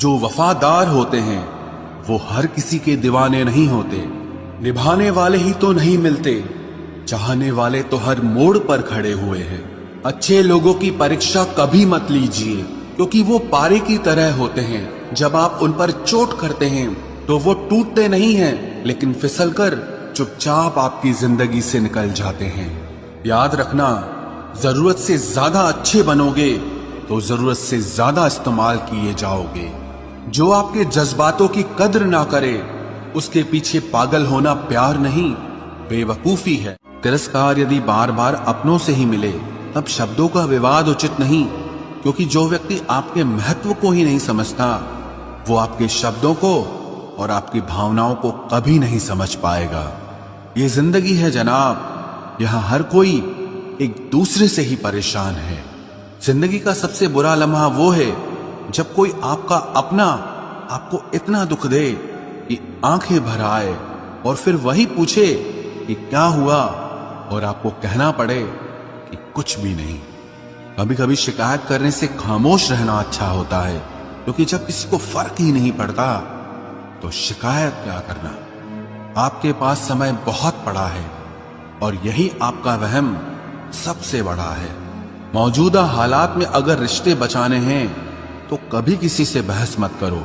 जो वफादार होते हैं वो हर किसी के दीवाने नहीं होते। निभाने वाले ही तो नहीं मिलते, चाहने वाले तो हर मोड़ पर खड़े हुए हैं। अच्छे लोगों की परीक्षा कभी मत लीजिए, क्योंकि वो पारे की तरह होते हैं। जब आप उन पर चोट करते हैं तो वो टूटते नहीं हैं, लेकिन फिसलकर चुपचाप आपकी जिंदगी से निकल जाते हैं। याद रखना, जरूरत से ज्यादा अच्छे बनोगे तो जरूरत से ज्यादा इस्तेमाल किए जाओगे। जो आपके जज्बातों की कद्र ना करे, उसके पीछे पागल होना प्यार नहीं, बेवकूफी है। तिरस्कार यदि बार बार अपनों से ही मिले, तब शब्दों का विवाद उचित नहीं, क्योंकि जो व्यक्ति आपके महत्व को ही नहीं समझता, वो आपके शब्दों को और आपकी भावनाओं को कभी नहीं समझ पाएगा। ये जिंदगी है जनाब, यहाँ हर कोई एक दूसरे से ही परेशान है। जिंदगी का सबसे बुरा लम्हा वो है जब कोई आपका अपना आपको इतना दुख दे कि आंखें भर आए, और फिर वही पूछे कि क्या हुआ, और आपको कहना पड़े कि कुछ भी नहीं। कभी कभी शिकायत करने से खामोश रहना अच्छा होता है, क्योंकि जब किसी को फर्क ही नहीं पड़ता तो शिकायत क्या करना। आपके पास समय बहुत पड़ा है, और यही आपका वहम सबसे बड़ा है। मौजूदा हालात में अगर रिश्ते बचाने हैं तो कभी किसी से बहस मत करो।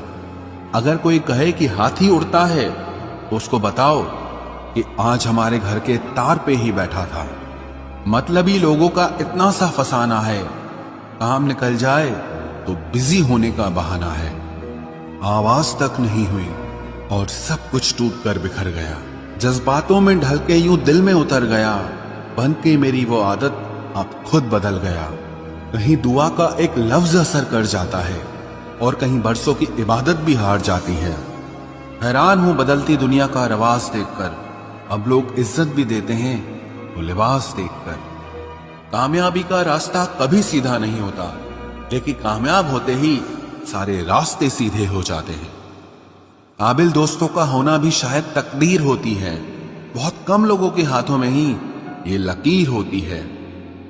अगर कोई कहे कि हाथी उड़ता है तो उसको बताओ कि आज हमारे घर के तार पे ही बैठा था। मतलबी लोगों का इतना सा फसाना है, काम निकल जाए तो बिजी होने का बहाना है। आवाज तक नहीं हुई और सब कुछ टूट कर बिखर गया। जज्बातों में ढल के यूं दिल में उतर गया, बन के मेरी वो आदत अब खुद बदल गया। कहीं दुआ का एक लफ्ज असर कर जाता है, और कहीं बरसों की इबादत भी हार जाती है। हैरान हूं बदलती दुनिया का रवाज देखकर, अब लोग इज्जत भी देते हैं तो लिबास देखकर। कामयाबी का रास्ता कभी सीधा नहीं होता, लेकिन कामयाब होते ही सारे रास्ते सीधे हो जाते हैं। काबिल दोस्तों का होना भी शायद तकदीर होती है। बहुत कम लोगों के हाथों में ही ये लकीर होती है।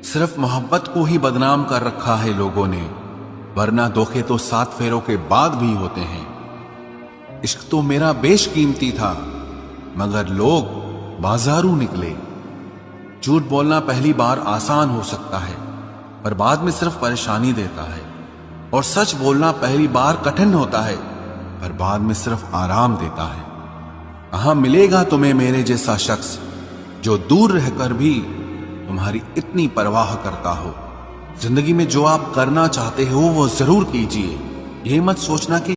सिर्फ मोहब्बत को ही बदनाम कर रखा है लोगों ने, वरना धोखे तो 7 फेरों के बाद भी होते हैं। इश्क तो मेरा बेशकीमती था, मगर लोग बाजारू निकले। झूठ बोलना पहली बार आसान हो सकता है, पर बाद में सिर्फ परेशानी देता है। और सच बोलना पहली बार कठिन होता है, पर बाद में सिर्फ आराम देता है। कहां मिलेगा तुम्हें मेरे जैसा शख्स, जो दूर रहकर भी तुम्हारी इतनी परवाह करता हो। जिंदगी में जो आप करना चाहते हो वो जरूर कीजिए। ये मत सोचना कि